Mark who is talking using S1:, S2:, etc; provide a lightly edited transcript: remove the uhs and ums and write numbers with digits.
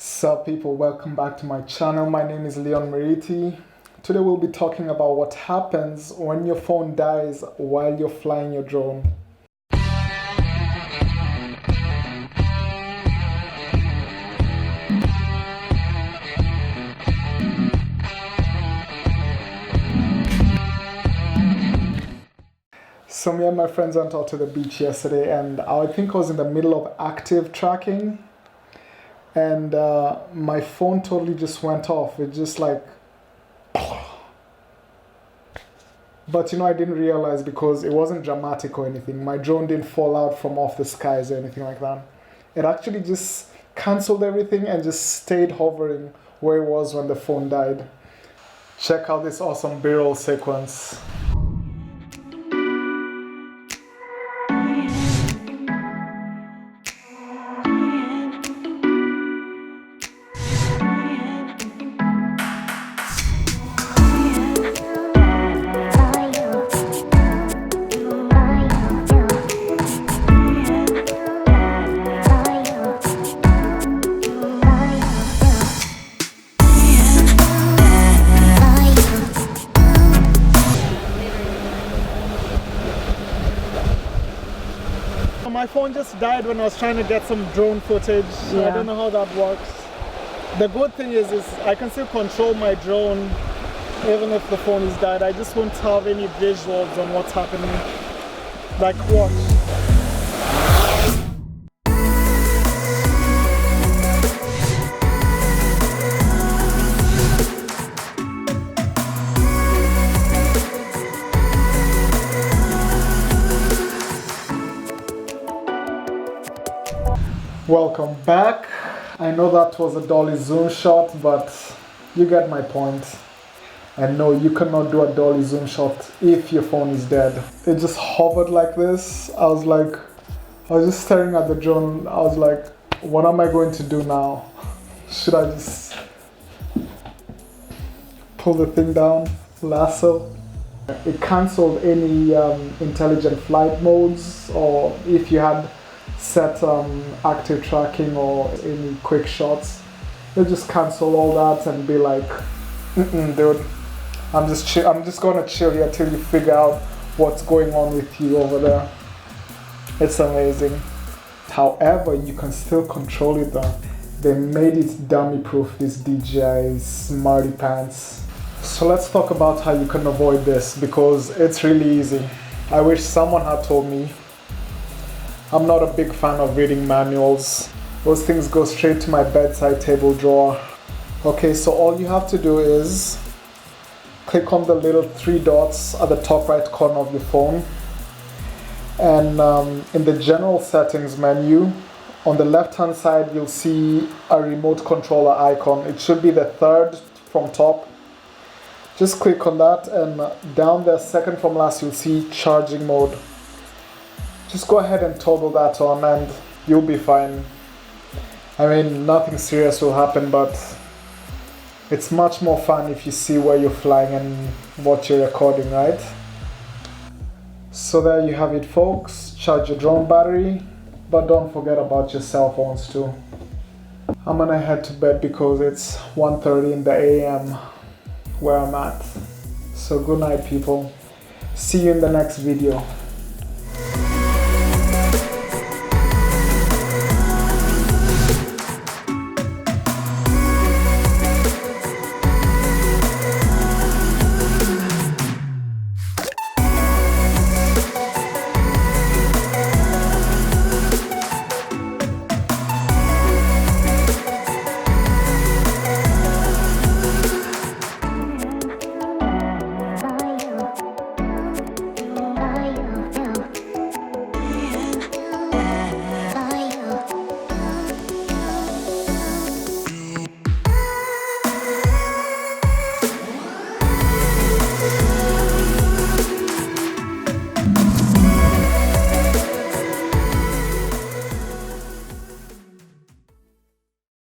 S1: Sup people, welcome back to my channel. My name is Leon Meriti. Today we'll be talking about what happens when your phone dies while you're flying your drone. So me and my friends went out to the beach yesterday, and I think I was in the middle of active tracking, and my phone totally just went off. It just like, but I didn't realize because it wasn't dramatic or anything. My drone didn't fall out from off the skies or anything like that. It actually just canceled everything and just stayed hovering where it was when the phone died. Check out this awesome B-roll sequence. My phone just died when I was trying to get some drone footage. I don't know how that works. The good thing is I can still control my drone even if the phone is died. I just won't have any visuals on what's happening. Like what? Welcome back. I know that was a dolly zoom shot, but you get my point. And no, you cannot do a dolly zoom shot if your phone is dead. It just hovered like this. I was just staring at the drone. I was like, what am I going to do now? Should I just pull the thing down, lasso? It canceled any intelligent flight modes, or if you had set active tracking or any quick shots, they'll just cancel all that and be like, dude, I'm just gonna chill here till you figure out what's going on with you over there. It's amazing. However, you can still control it though. They made it dummy proof, this DJI Smarty Pants. So let's talk about how you can avoid this, because it's really easy. I wish someone had told me. I'm not a big fan of reading manuals. Those things go straight to my bedside table drawer. Okay, so all you have to do is click on the little three dots at the top right corner of your phone. And in the general settings menu, on the left hand side, you'll see a remote controller icon. It should be the third from top. Just click on that, and down there, second from last, you'll see charging mode. Just go ahead and toggle that on and you'll be fine. I mean, nothing serious will happen, but it's much more fun if you see where you're flying and what you're recording, right? So there you have it, folks. Charge your drone battery, but don't forget about your cell phones too. I'm gonna head to bed because it's 1:30 in the AM where I'm at. So good night, people. See you in the next video.